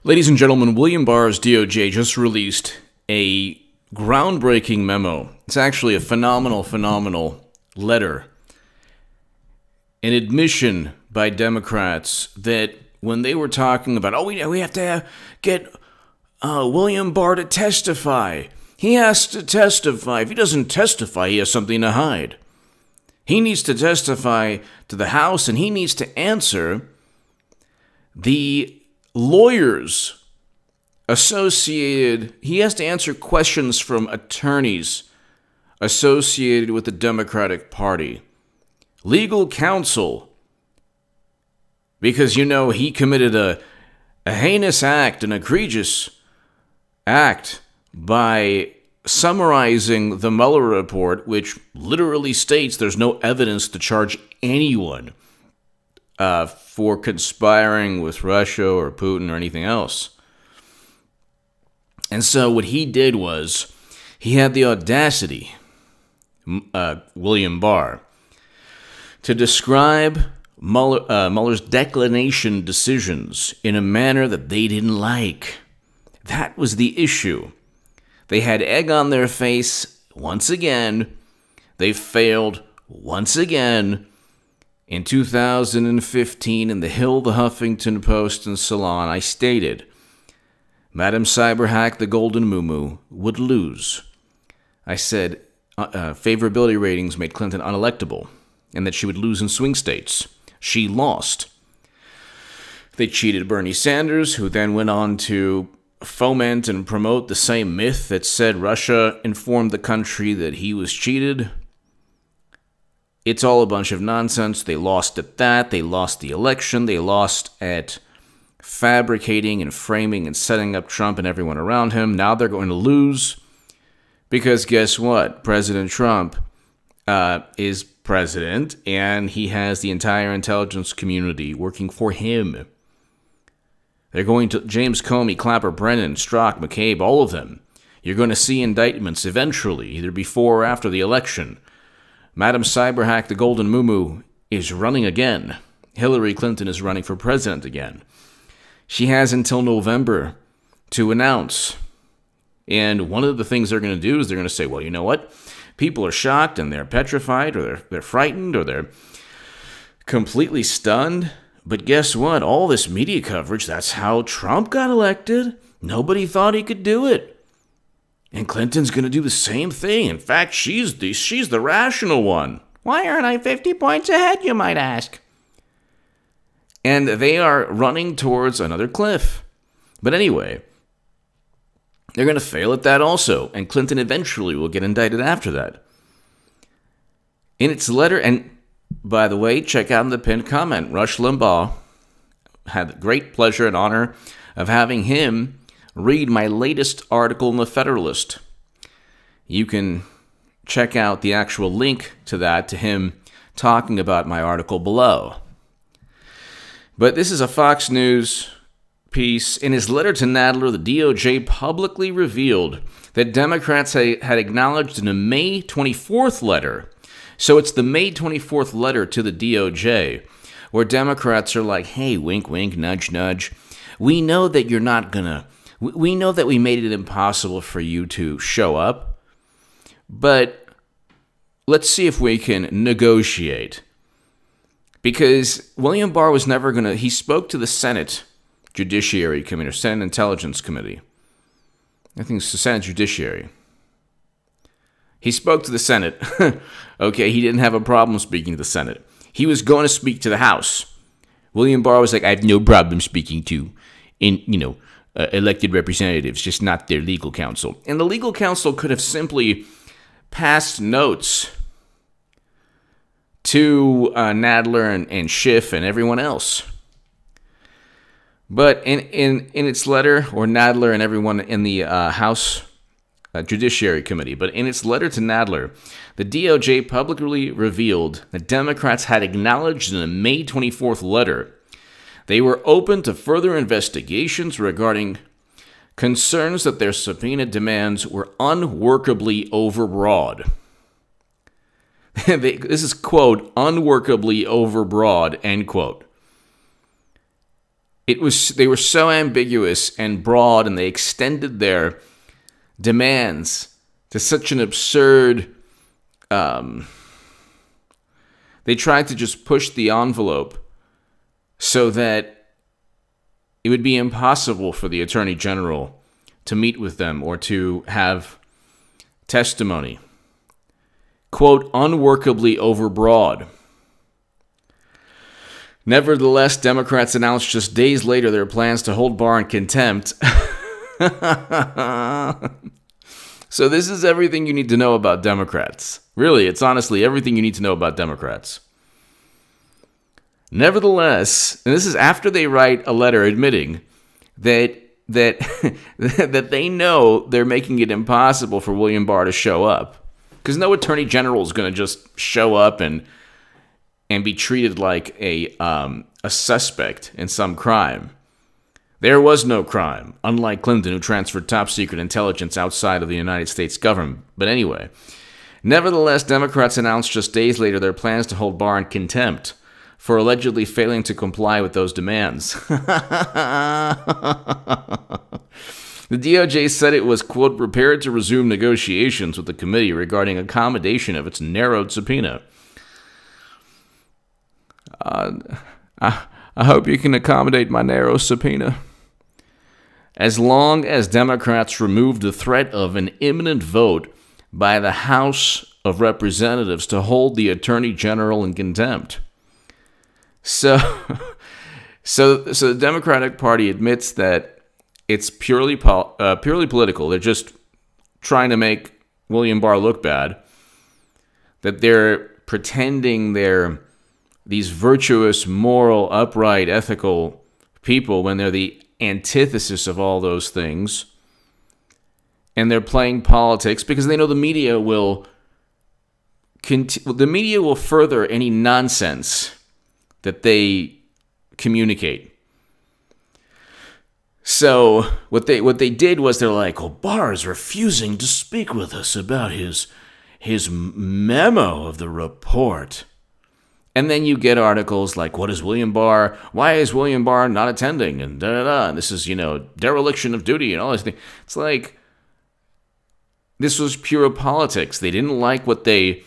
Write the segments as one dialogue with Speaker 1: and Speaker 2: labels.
Speaker 1: Ladies and gentlemen, William Barr's DOJ just released a groundbreaking memo. It's actually a phenomenal letter. An admission by Democrats that when they were talking about, we have to get William Barr to testify. He has to testify. If he doesn't testify, he has something to hide. He needs to testify to the House, and he needs to answer the lawyers associated. He has to answer questions from attorneys associated with the Democratic Party. Legal counsel. Because, he committed a heinous act, an egregious act, by summarizing the Mueller report, which literally states there's no evidence to charge anyone for conspiring with Russia or Putin or anything else. And so what he did was, he had the audacity, William Barr, to describe Mueller's declination decisions in a manner that they didn't like. That was the issue. They had egg on their face once again. They failed once again. In 2015, in The Hill, The Huffington Post, and Salon, I stated, Madam Cyberhack, the Golden Moo would lose. I said favorability ratings made Clinton unelectable, and that she would lose in swing states. She lost. They cheated Bernie Sanders, who then went on to foment and promote the same myth that said Russia informed the country that he was cheated. It's all a bunch of nonsense. They lost at that. They lost the election. They lost at fabricating and framing and setting up Trump and everyone around him. Now they're going to lose because guess what? President Trump is president, and he has the entire intelligence community working for him. They're going to James Comey, Clapper, Brennan, Strzok, McCabe, all of them. You're going to see indictments eventually, either before or after the election. Madam Cyberhack, the Golden Moo is running again. Hillary Clinton is running for president again. She has until November to announce. And one of the things they're going to do is they're going to say, well, you know what? People are shocked and they're petrified or they're frightened or they're completely stunned. But guess what? All this media coverage, that's how Trump got elected. Nobody thought he could do it. And Clinton's going to do the same thing. In fact, she's the rational one. Why aren't I 50 points ahead, you might ask? And they are running towards another cliff. But anyway, they're going to fail at that also. And Clinton eventually will get indicted after that. In its letter, and by the way, check out in the pinned comment, Rush Limbaugh had the great pleasure and honor of having him read my latest article in the Federalist. You can check out the actual link to that, to him talking about my article below. But this is a Fox News piece. In his letter to Nadler, the DOJ publicly revealed that Democrats had acknowledged in a May 24th letter. So it's the May 24th letter to the DOJ where Democrats are like, hey, wink, wink, nudge, nudge. We know that you're not going to. We know that we made it impossible for you to show up, but let's see if we can negotiate. Because William Barr was never going to, he spoke to the Senate Judiciary Committee, or Senate Intelligence Committee. I think it's the Senate Judiciary. He spoke to the Senate. Okay, he didn't have a problem speaking to the Senate. He was going to speak to the House. William Barr was like, I have no problem speaking to, elected representatives, just not their legal counsel. And the legal counsel could have simply passed notes to Nadler and Schiff and everyone else. But in its letter, or Nadler and everyone in the House Judiciary Committee, but in its letter to Nadler, the DOJ publicly revealed that Democrats had acknowledged in a May 24th letter they were open to further investigations regarding concerns that their subpoena demands were unworkably overbroad. This is, quote, unworkably overbroad, end quote. They were so ambiguous and broad, and they extended their demands to such an absurd. They tried to just push the envelope so that it would be impossible for the Attorney General to meet with them or to have testimony. Quote, unworkably overbroad. Nevertheless, Democrats announced just days later their plans to hold Barr in contempt. So this is everything you need to know about Democrats. Really, it's honestly everything you need to know about Democrats. Nevertheless, and this is after they write a letter admitting that that they know they're making it impossible for William Barr to show up. Because no attorney general is going to just show up and be treated like a suspect in some crime. There was no crime, unlike Clinton, who transferred top-secret intelligence outside of the United States government. But anyway, nevertheless, Democrats announced just days later their plans to hold Barr in contempt for allegedly failing to comply with those demands. The DOJ said it was, quote, prepared to resume negotiations with the committee regarding accommodation of its narrowed subpoena. I hope you can accommodate my narrow subpoena. As long as Democrats remove the threat of an imminent vote by the House of Representatives to hold the Attorney General in contempt. So the Democratic Party admits that it's purely political. They're just trying to make William Barr look bad. That they're pretending they're these virtuous, moral, upright, ethical people when they're the antithesis of all those things. And they're playing politics because they know the media will further any nonsense that they communicate. So what they did was they're like, well, Barr is refusing to speak with us about his memo of the report. And then you get articles like, why is William Barr not attending? And and this is, dereliction of duty and all this thing. It's like, this was pure politics. They didn't like what the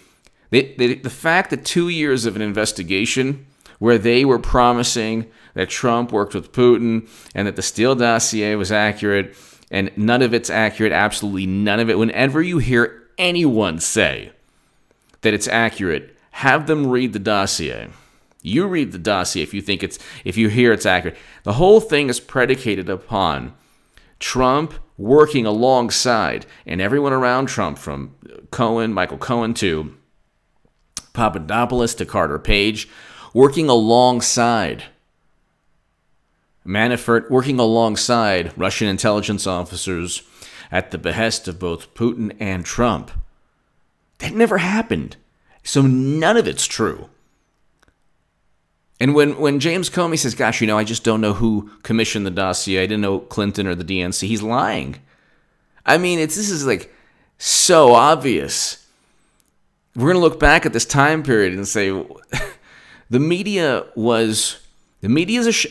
Speaker 1: fact that 2 years of an investigation where they were promising that Trump worked with Putin and that the Steele dossier was accurate, and none of it's accurate, absolutely none of it. Whenever you hear anyone say that it's accurate, have them read the dossier. You read the dossier if you hear it's accurate. The whole thing is predicated upon Trump working alongside, and everyone around Trump, from Michael Cohen to Papadopoulos to Carter Page, working alongside Manafort, working alongside Russian intelligence officers at the behest of both Putin and Trump. That never happened. So none of it's true. And when James Comey says, gosh, I just don't know who commissioned the dossier, I didn't know Clinton or the DNC, he's lying. I mean, this is like so obvious. We're going to look back at this time period and say, the media is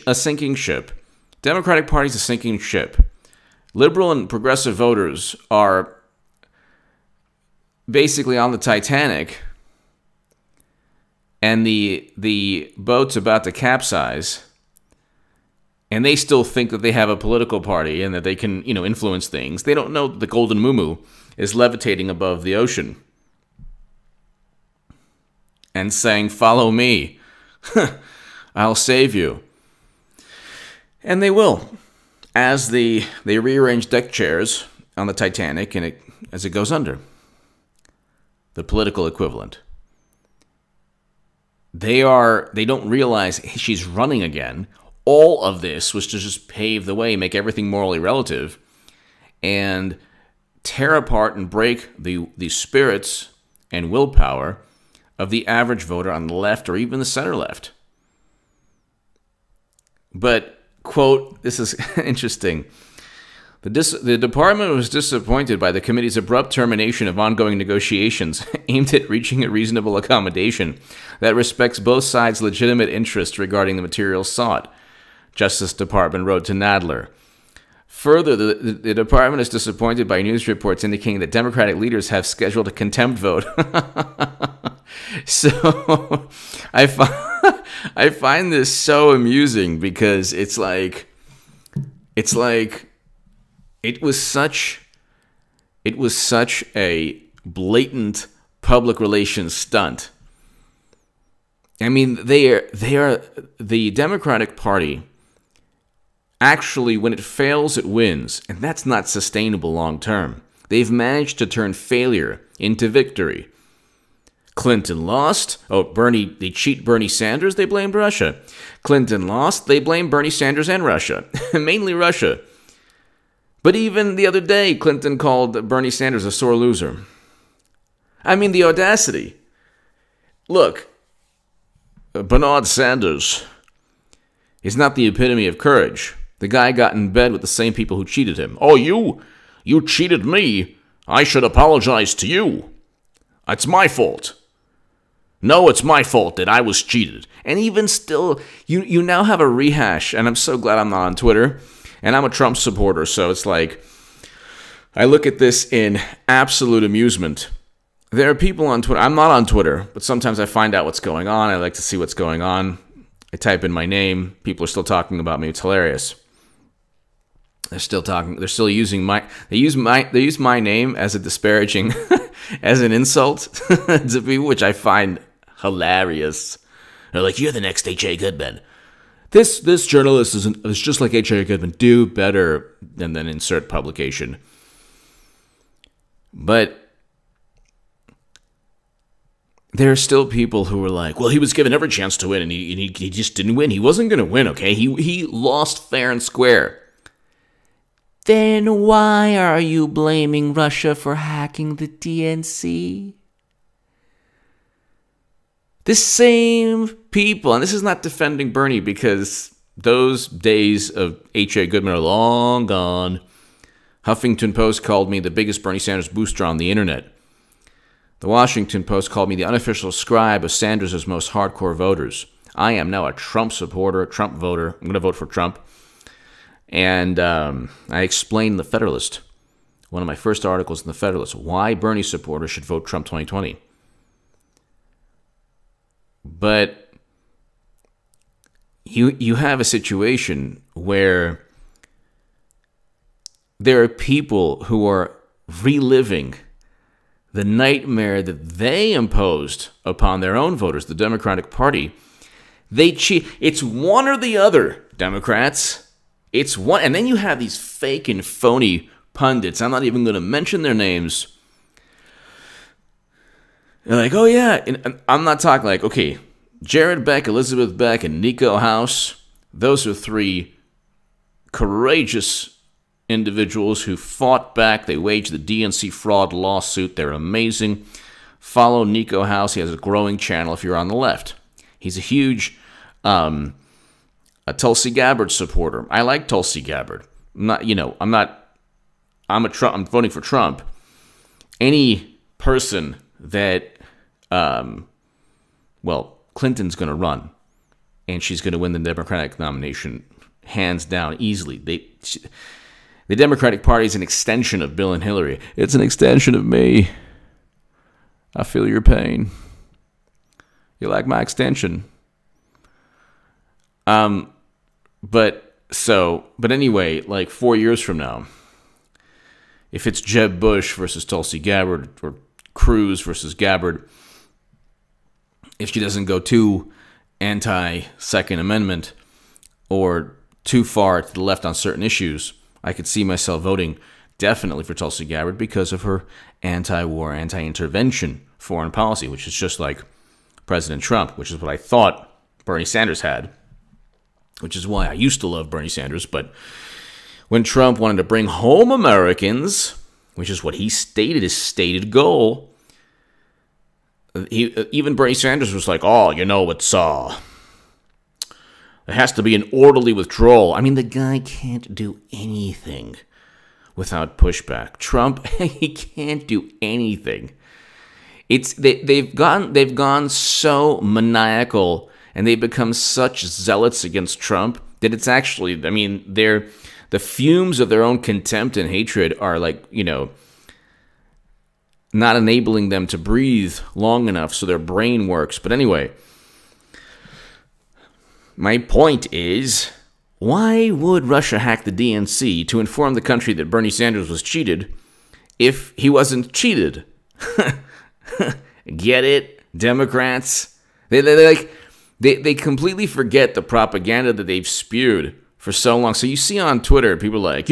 Speaker 1: a sinking ship. Democratic Party's a sinking ship. Liberal and progressive voters are basically on the Titanic, and the boat's about to capsize, and they still think that they have a political party and that they can, influence things. They don't know that the golden muumuu is levitating above the ocean and saying, follow me. I'll save you. And they will, as they rearrange deck chairs on the Titanic and as it goes under. The political equivalent. They don't realize she's running again. All of this was to just pave the way, make everything morally relative, and tear apart and break the spirits and willpower of the average voter on the left or even the center left. But, quote, this is interesting. The department was disappointed by the committee's abrupt termination of ongoing negotiations aimed at reaching a reasonable accommodation that respects both sides' legitimate interests regarding the materials sought. Justice Department wrote to Nadler. Further, the department is disappointed by news reports indicating that Democratic leaders have scheduled a contempt vote. So I find this so amusing because it's like it was such a blatant public relations stunt. I mean, they are the Democratic Party. Actually, when it fails, it wins, and that's not sustainable long term. They've managed to turn failure into victory. Clinton lost. Oh, they cheat Bernie Sanders, they blamed Russia. Clinton lost, they blamed Bernie Sanders and Russia, mainly Russia. But even the other day, Clinton called Bernie Sanders a sore loser. I mean, the audacity. Look, Bernard Sanders is not the epitome of courage. The guy got in bed with the same people who cheated him. Oh, you cheated me. I should apologize to you. It's my fault. No, it's my fault that I was cheated. And even still, you now have a rehash, and I'm so glad I'm not on Twitter. And I'm a Trump supporter, so it's like, I look at this in absolute amusement. There are people on Twitter. I'm not on Twitter, but sometimes I find out what's going on. I like to see what's going on. I type in my name. People are still talking about me. It's hilarious. They're still talking. They're still using They use my name as a disparaging, as an insult to people, which I find hilarious. They're like, "You're the next H.A. Goodman. This journalist is just like H.A. Goodman. Do better," and then insert publication. But there are still people who are like, "Well, he was given every chance to win, and he just didn't win. He wasn't going to win. Okay, he lost fair and square." Then why are you blaming Russia for hacking the DNC? The same people, and this is not defending Bernie because those days of H.A. Goodman are long gone. Huffington Post called me the biggest Bernie Sanders booster on the internet. The Washington Post called me the unofficial scribe of Sanders' most hardcore voters. I am now a Trump supporter, a Trump voter. I'm going to vote for Trump. And I explained in The Federalist, one of my first articles in The Federalist, why Bernie supporters should vote Trump 2020. But you have a situation where there are people who are reliving the nightmare that they imposed upon their own voters, the Democratic Party. They cheat. It's one or the other, Democrats. It's one, and then you have these fake and phony pundits. I'm not even going to mention their names. They're like, oh yeah, and I'm not talking like, okay, Jared Beck, Elizabeth Beck, and Nico House. Those are three courageous individuals who fought back. They waged the DNC fraud lawsuit. They're amazing. Follow Nico House. He has a growing channel if you're on the left. He's a huge a Tulsi Gabbard supporter. I like Tulsi Gabbard. I'm voting for Trump. Any person that, Clinton's going to run, and she's going to win the Democratic nomination hands down, easily. The Democratic Party is an extension of Bill and Hillary. It's an extension of me. I feel your pain. You like my extension? But anyway, like 4 years from now, if it's Jeb Bush versus Tulsi Gabbard or Cruz versus Gabbard, if she doesn't go too anti-Second Amendment or too far to the left on certain issues, I could see myself voting definitely for Tulsi Gabbard because of her anti-war, anti-intervention foreign policy, which is just like President Trump, which is what I thought Bernie Sanders had, which is why I used to love Bernie Sanders. But when Trump wanted to bring home Americans, which is what he stated, his stated goal, even Bernie Sanders was like, oh, it has to be an orderly withdrawal. I mean, the guy can't do anything without pushback. Trump, he can't do anything. They've gone so maniacal, and they've become such zealots against Trump That it's actually, I mean, the fumes of their own contempt and hatred are like, not enabling them to breathe long enough so their brain works. But anyway, my point is, why would Russia hack the DNC to inform the country that Bernie Sanders was cheated if he wasn't cheated? Get it, Democrats? They completely forget the propaganda that they've spewed for so long. So you see on Twitter, people are like,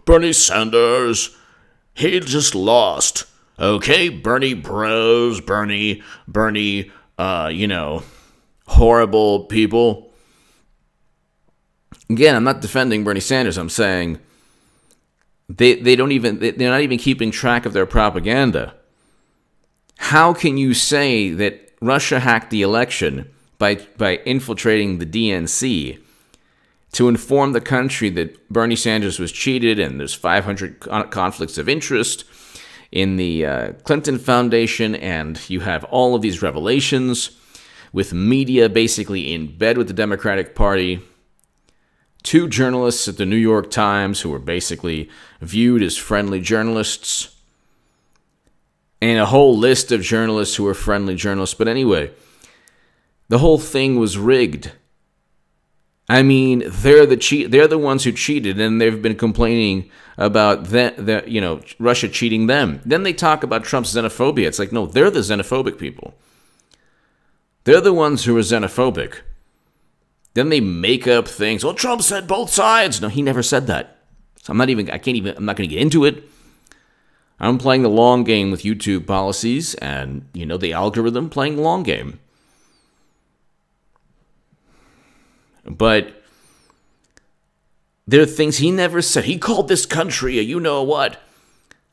Speaker 1: Bernie Sanders, he just lost. Okay, Bernie bros, Bernie, horrible people. Again, I'm not defending Bernie Sanders. I'm saying they're not even keeping track of their propaganda. How can you say that Russia hacked the election by infiltrating the DNC to inform the country that Bernie Sanders was cheated and there's 500 conflicts of interest in the Clinton Foundation, and you have all of these revelations with media basically in bed with the Democratic Party, 2 journalists at the New York Times who were basically viewed as friendly journalists, and a whole list of journalists who were friendly journalists. But anyway, the whole thing was rigged. I mean, they're the ones who cheated, and they've been complaining about Russia cheating them. Then they talk about Trump's xenophobia. It's like, no, they're the xenophobic people. They're the ones who are xenophobic. Then they make up things. Well, Trump said both sides. No, he never said that. So I'm not going to get into it. I'm playing the long game with YouTube policies and, the algorithm playing the long game. But there are things he never said. He called this country a you-know-what.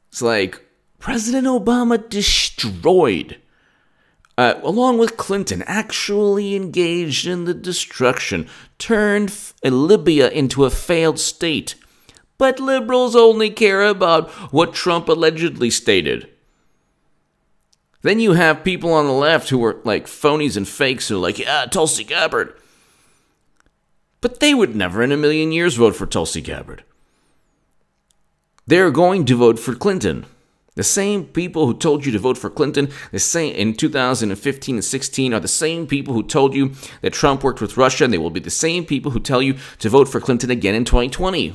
Speaker 1: It's like President Obama destroyed, along with Clinton, actually engaged in the destruction, turned Libya into a failed state. But liberals only care about what Trump allegedly stated. Then you have people on the left who are like phonies and fakes who are like, yeah, Tulsi Gabbard. But they would never in a million years vote for Tulsi Gabbard. They're going to vote for Clinton. The same people who told you to vote for Clinton in 2015 and 16 are the same people who told you that Trump worked with Russia, and they will be the same people who tell you to vote for Clinton again in 2020.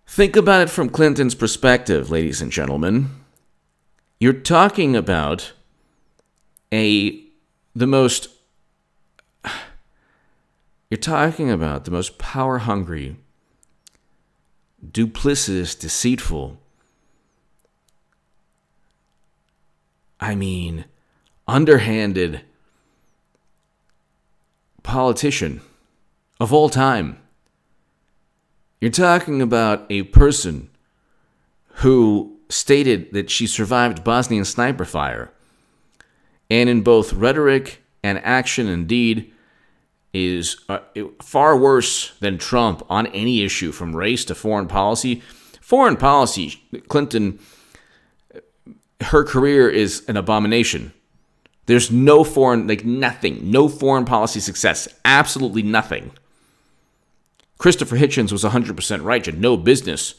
Speaker 1: Think about it from Clinton's perspective, ladies and gentlemen. You're talking about the most power-hungry, duplicitous, deceitful, underhanded politician of all time. You're talking about a person who stated that she survived Bosnian sniper fire, and in both rhetoric and action and deed is far worse than Trump on any issue, from race to foreign policy. Foreign policy, Clinton, her career is an abomination. There's no nothing, no foreign policy success, absolutely nothing. Christopher Hitchens was 100% right. She had no business.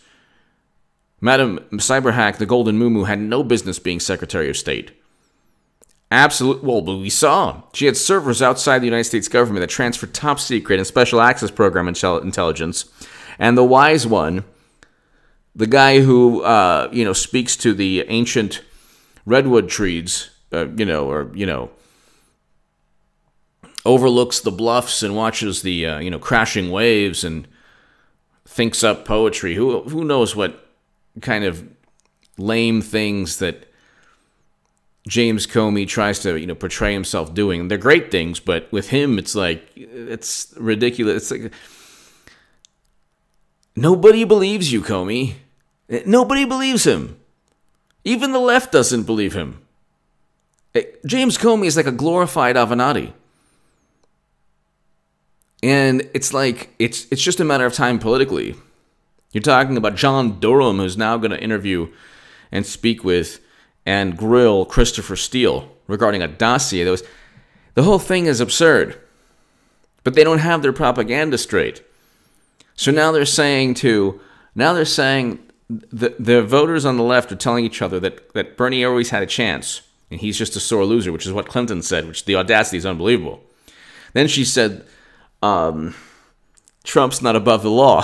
Speaker 1: Madam Cyberhack, the Golden Muumuu, had no business being Secretary of State. But we saw. She had servers outside the United States government that transferred top secret and special access program intelligence. And the wise one, the guy who, speaks to the ancient redwood trees, overlooks the bluffs and watches the, crashing waves and thinks up poetry. Who knows what kind of lame things that James Comey tries to, portray himself doing. They're great things, but with him, it's ridiculous. It's like, nobody believes you, Comey. Nobody believes him. Even the left doesn't believe him. James Comey is like a glorified Avenatti. And it's like, it's just a matter of time politically. You're talking about John Durham, who's now going to interview and speak with and grill Christopher Steele regarding a dossier. The whole thing is absurd. But they don't have their propaganda straight. So now they're saying the voters on the left are telling each other that Bernie always had a chance, and he's just a sore loser, which is what Clinton said, which the audacity is unbelievable. Then she said, Trump's not above the law.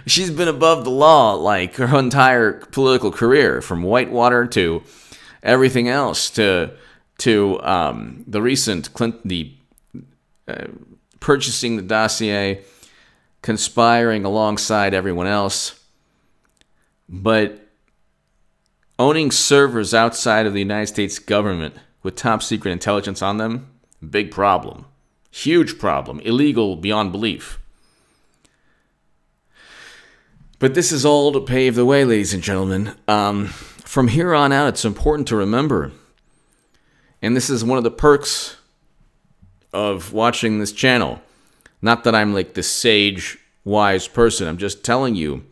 Speaker 1: She's been above the law like her entire political career, from Whitewater to everything else, to the recent Clinton, purchasing the dossier, conspiring alongside everyone else. But owning servers outside of the United States government with top secret intelligence on them, big problem. Huge problem. Illegal beyond belief. But this is all to pave the way, ladies and gentlemen. From here on out, it's important to remember, and this is one of the perks of watching this channel. Not that I'm like this sage, wise person. I'm just telling you,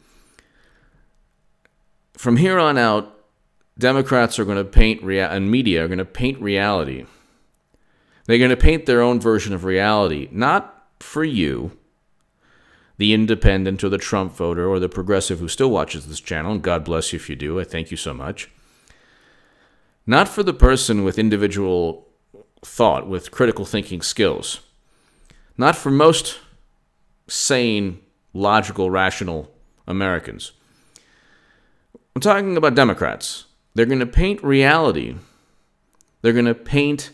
Speaker 1: from here on out, Democrats are going to paint, and media are going to paint reality. They're going to paint their own version of reality, not for you, the independent or the Trump voter or the progressive who still watches this channel, and God bless you if you do. I thank you so much. Not for the person with individual thought, with critical thinking skills. Not for most sane, logical, rational Americans. I'm talking about Democrats. They're going to paint reality. They're going to paint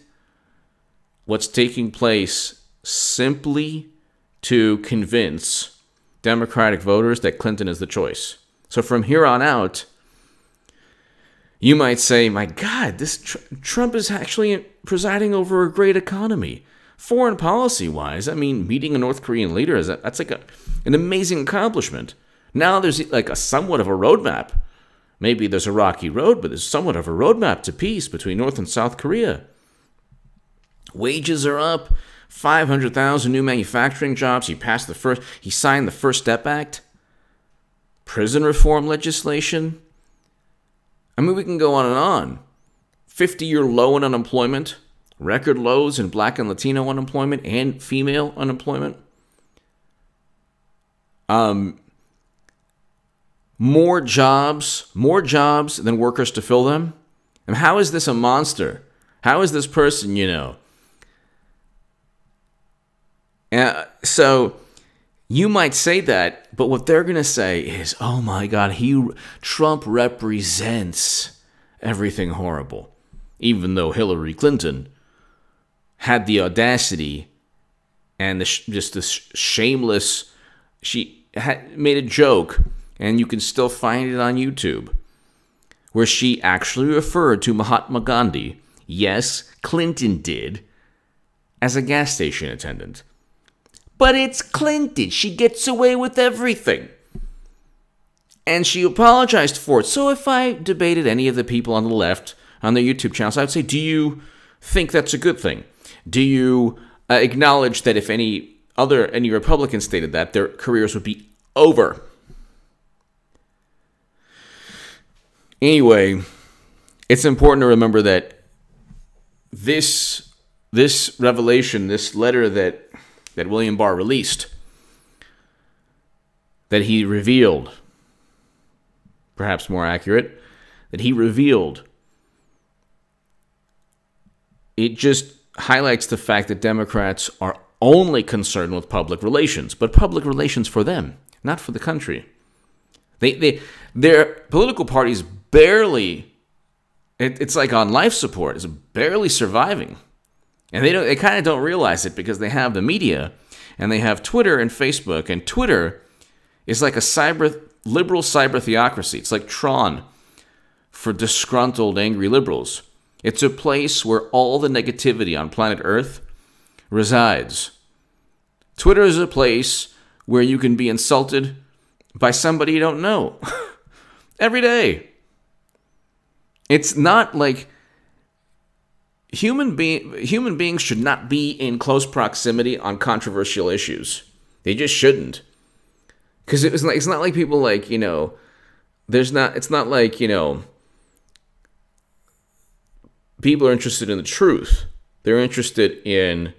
Speaker 1: what's taking place simply to convince Democratic voters that Clinton is the choice. So from here on out, you might say, my God, this Trump is actually presiding over a great economy. Foreign policy-wise, I mean, meeting a North Korean leader, that's like an amazing accomplishment. Now there's like a somewhat of a roadmap. Maybe there's a rocky road, but there's somewhat of a roadmap to peace between North and South Korea. Wages are up, 500,000 new manufacturing jobs. He signed the First Step Act, prison reform legislation. I mean, we can go on and on. 50-year low in unemployment, record lows in Black and Latino unemployment and female unemployment. More jobs than workers to fill them. And how is this a monster? How is this person, So you might say that, but what they're going to say is, oh my God, Trump represents everything horrible. Even though Hillary Clinton had the audacity and just this shameless, she made a joke, and you can still find it on YouTube, where she actually referred to Mahatma Gandhi, yes, Clinton did, as a gas station attendant. But it's Clinton. She gets away with everything. And she apologized for it. So if I debated any of the people on the left on their YouTube channels, I would say, do you think that's a good thing? Do you acknowledge that if any Republicans stated that, their careers would be over? Anyway, it's important to remember that this revelation, this letter that William Barr released, that he revealed, perhaps more accurate, that he revealed, it just highlights the fact that Democrats are only concerned with public relations, but public relations for them, not for the country. Their political parties barely, it's like on life support, it's barely surviving. And they kind of don't realize it because they have the media and they have Twitter and Facebook. And Twitter is like a liberal cyber theocracy. It's like Tron for disgruntled, angry liberals. It's a place where all the negativity on planet Earth resides. Twitter is a place where you can be insulted by somebody you don't know every day. It's not like human beings should not be in close proximity on controversial issues. They just shouldn't. Because it's not like people like, it's not like, people are interested in the truth. They're interested in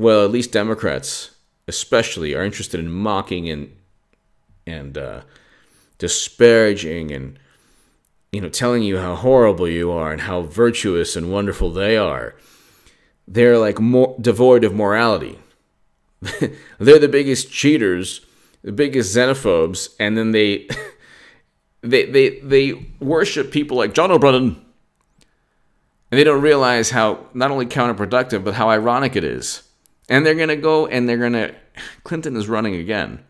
Speaker 1: well, at least Democrats especially are interested in mocking and disparaging and telling you how horrible you are and how virtuous and wonderful they are. They're like more devoid of morality. They're the biggest cheaters, the biggest xenophobes, and then they worship people like John O'Brien, and they don't realize how not only counterproductive but how ironic it is. And they're gonna go and Clinton is running again,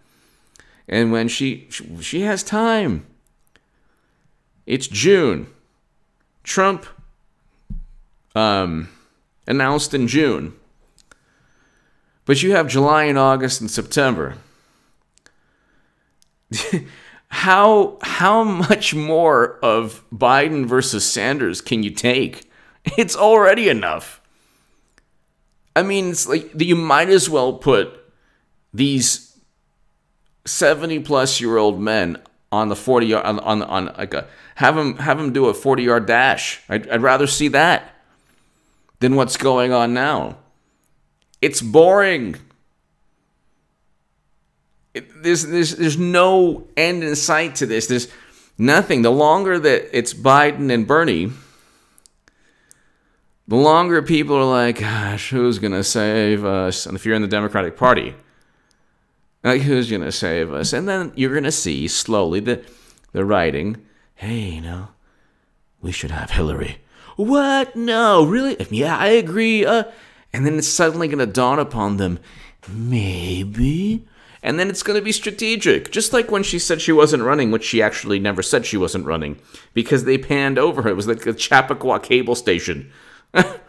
Speaker 1: and when she has time. It's June. Trump announced in June. But you have July and August and September. How much more of Biden versus Sanders can you take? It's already enough. I mean, it's like you might as well put these 70-plus-year-old men on the 40-yard on like a have them do a 40-yard dash. I'd rather see that than what's going on now. It's boring. There's no end in sight to this. There's nothing. The longer that it's Biden and Bernie, the longer people are like, gosh, who's going to save us? And if you're in the Democratic Party, like, who's going to save us? And then you're going to see slowly the writing, hey, we should have Hillary. What? No, really? Yeah, I agree. And then it's suddenly going to dawn upon them, maybe. And then it's going to be strategic. Just like when she said she wasn't running, which she actually never said she wasn't running, because they panned over her. It was like a Chappaqua cable station. It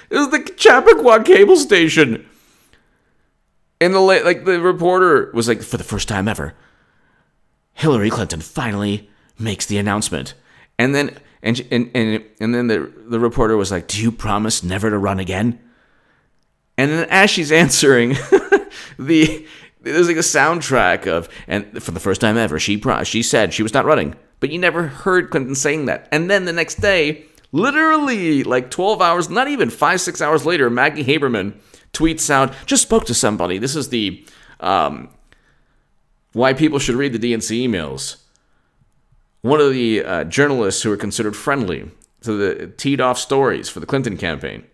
Speaker 1: was the Chappaqua cable station. And the reporter was like, for the first time ever, Hillary Clinton finally makes the announcement. And then the reporter was like, do you promise never to run again? And then as she's answering, there's like a soundtrack of, and for the first time ever, she said she was not running. But you never heard Clinton saying that. And then the next day, literally like 12 hours, not even 5-6 hours later, Maggie Haberman tweets out, just spoke to somebody. This is the why people should read the DNC emails. One of the journalists who are considered friendly to the teed off stories for the Clinton campaign.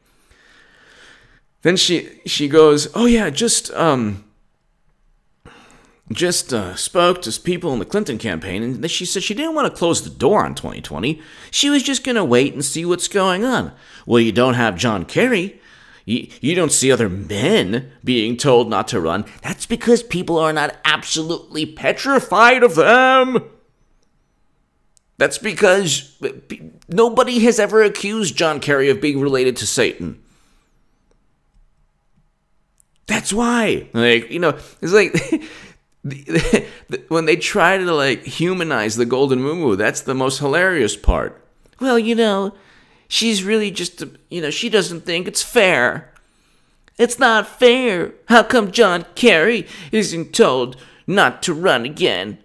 Speaker 1: Then she goes, oh yeah, just spoke to people in the Clinton campaign, and then she said she didn't want to close the door on 2020. She was just going to wait and see what's going on. Well, you don't have John Kerry. You don't see other men being told not to run. That's because people are not absolutely petrified of them. That's because nobody has ever accused John Kerry of being related to Satan. That's why. It's like when they try to humanize the Golden Moo, that's the most hilarious part. Well, she's really just, she doesn't think it's fair. It's not fair. How come John Kerry isn't told not to run again?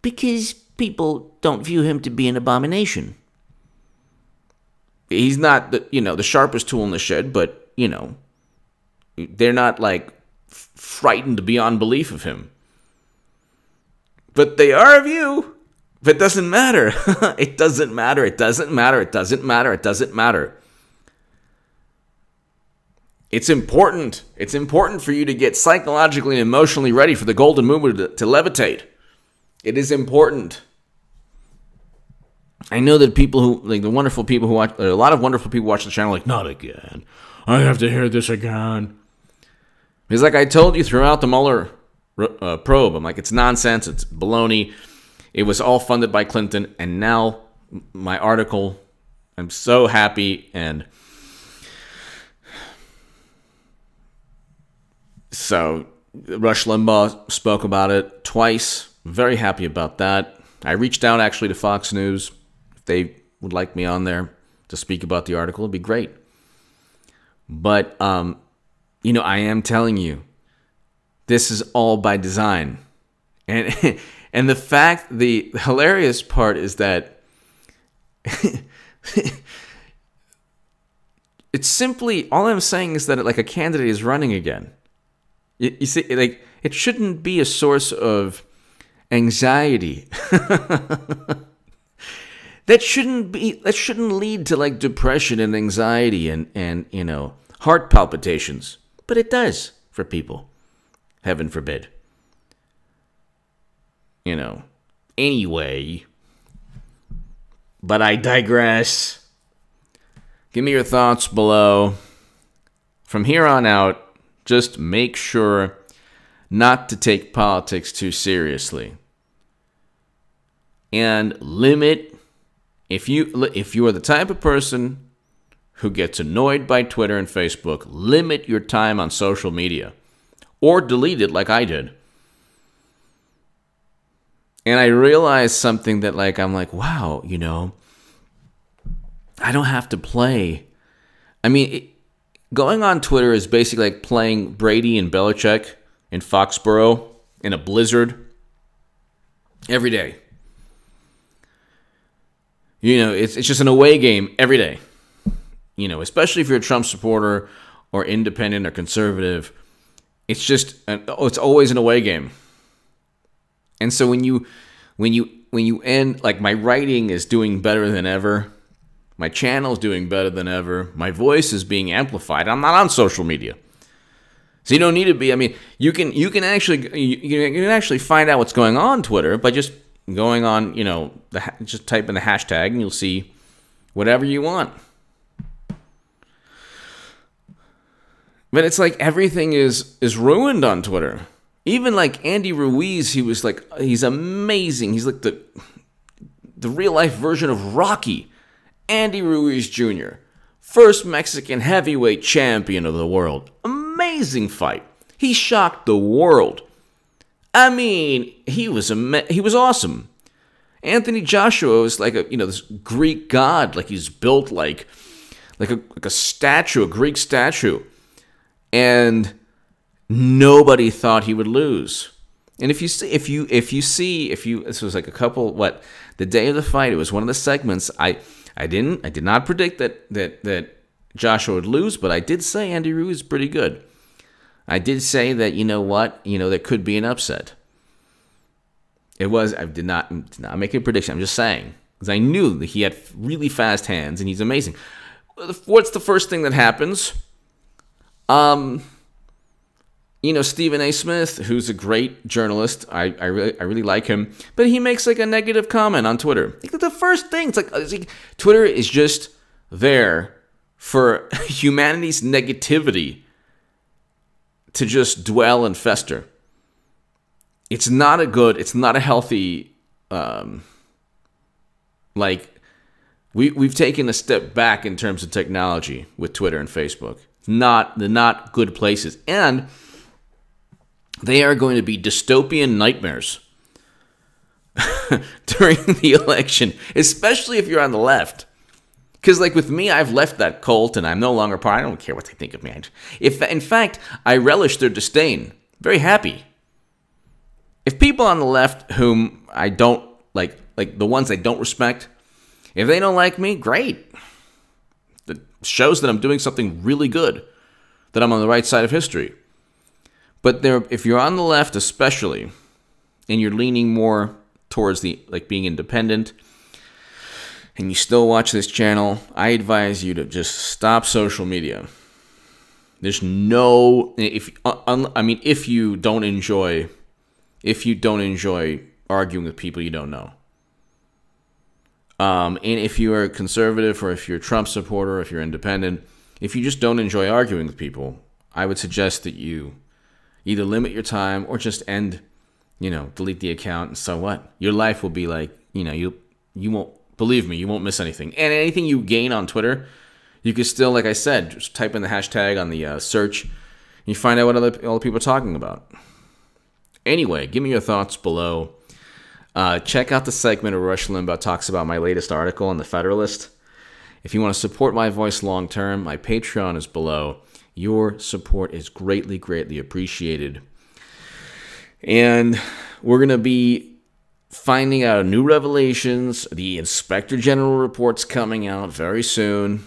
Speaker 1: Because people don't view him to be an abomination. He's not the sharpest tool in the shed, but, they're not frightened beyond belief of him. But they are of you. But it doesn't matter. It doesn't matter. It doesn't matter. It doesn't matter. It doesn't matter. It's important. It's important for you to get psychologically and emotionally ready for the Golden Movement to levitate. It is important. I know that people who, the wonderful people who watch, a lot of wonderful people watch the channel, not again. I have to hear this again. Because I told you throughout the Mueller probe, I'm like, it's nonsense. It's baloney. It was all funded by Clinton, and now my article, I'm so happy, and so Rush Limbaugh spoke about it twice. Very happy about that. I reached out actually to Fox News. If they would like me on there to speak about the article, it'd be great. But, I am telling you, this is all by design. And the hilarious part is that It's simply, all I'm saying is that like a candidate is running again. You see, like, it shouldn't be a source of anxiety. That shouldn't lead to like depression and anxiety and heart palpitations. But it does for people. Heaven forbid. Anyway. But I digress. Give me your thoughts below. From here on out, just make sure not to take politics too seriously. And limit, if you are the type of person who gets annoyed by Twitter and Facebook, limit your time on social media. Or delete it like I did. And I realized something that I'm like, wow, I don't have to play. I mean, going on Twitter is basically like playing Brady and Belichick in Foxborough in a blizzard every day. It's just an away game every day. Especially if you're a Trump supporter or independent or conservative, it's always an away game. And so when you end, like, my writing is doing better than ever, my channel is doing better than ever, my voice is being amplified. I'm not on social media, so you don't need to be. I mean, you can actually find out what's going on Twitter by just going on, just type in the hashtag and you'll see whatever you want. But it's like everything is ruined on Twitter. Even like Andy Ruiz, he's amazing. He's like the real life version of Rocky. Andy Ruiz Jr., first Mexican heavyweight champion of the world. Amazing fight. He shocked the world. I mean, he was awesome. Anthony Joshua was like this Greek god, like he's built like a statue, a Greek statue. And nobody thought he would lose. And this was like the day of the fight, it was one of the segments. I did not predict that Joshua would lose, but I did say Andy Ruiz is pretty good. I did say that, there could be an upset. I did not make a prediction. I'm just saying, because I knew that he had really fast hands and he's amazing. What's the first thing that happens? Stephen A. Smith, who's a great journalist, I really like him, but he makes like a negative comment on Twitter. Like the first thing, it's like Twitter is just there for humanity's negativity to just dwell and fester. It's not a healthy, we've taken a step back in terms of technology with Twitter and Facebook. They're not good places. And they are going to be dystopian nightmares during the election, especially if you're on the left. Because, like, with me, I've left that cult, and I'm no longer part. I don't care what they think of me. In fact, I relish their disdain. Very happy. If people on the left whom I don't like the ones I don't respect, if they don't like me, great. That shows that I'm doing something really good, that I'm on the right side of history. But if you're on the left especially, and you're leaning more towards being independent, and you still watch this channel, I advise you to just stop social media. There's no, if you don't enjoy arguing with people you don't know. And if you are a conservative, or if you're a Trump supporter, or if you're independent, if you just don't enjoy arguing with people, I would suggest that you either limit your time or just delete the account, and so what? Your life will be like, you won't, believe me, you won't miss anything. And anything you gain on Twitter, you can still, like I said, just type in the hashtag on the search, and you find out what all the people are talking about. Anyway, give me your thoughts below. Check out the segment where Rush Limbaugh talks about my latest article on The Federalist. If you want to support my voice long term, my Patreon is below. Your support is greatly, greatly appreciated. And we're going to be finding out new revelations. The Inspector General report's coming out very soon.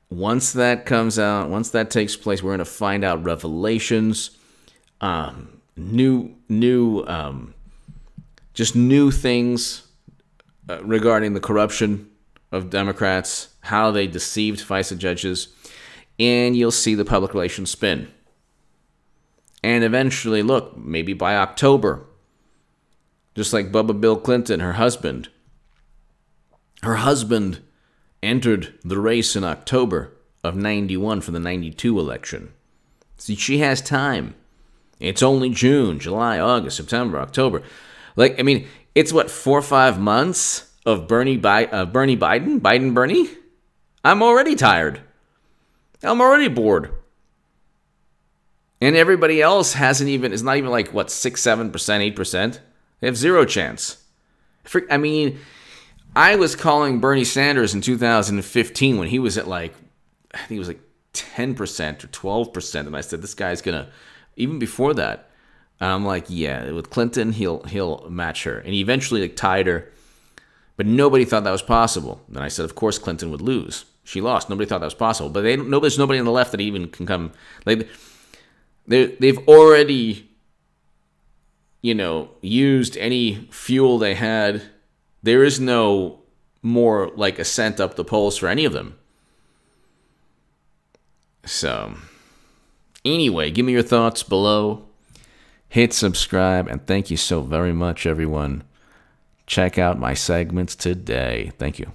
Speaker 1: Once that comes out, once that takes place, we're going to find out revelations, just new things regarding the corruption of Democrats, how they deceived FISA judges, and you'll see the public relations spin. And eventually, look, maybe by October, just like Bubba Bill Clinton, her husband entered the race in October of 91 for the 92 election. See, she has time. It's only June, July, August, September, October. Like, I mean, it's what, 4 or 5 months of Bernie Biden? I'm already tired. I'm already bored. And everybody else is not even like, what, 6, 7%, 8%? They have zero chance. I mean, I was calling Bernie Sanders in 2015 when he was at like, I think it was like 10% or 12%. And I said, this guy's going to, even before that, I'm like, yeah, with Clinton, he'll match her. And he eventually like tied her. But nobody thought that was possible. Then I said, of course, Clinton would lose. She lost. Nobody thought that was possible. But there's nobody on the left that even can come. Like, they've already, used any fuel they had. There is no more like ascent up the polls for any of them. So, anyway, give me your thoughts below. Hit subscribe, and thank you so very much, everyone. Check out my segments today. Thank you.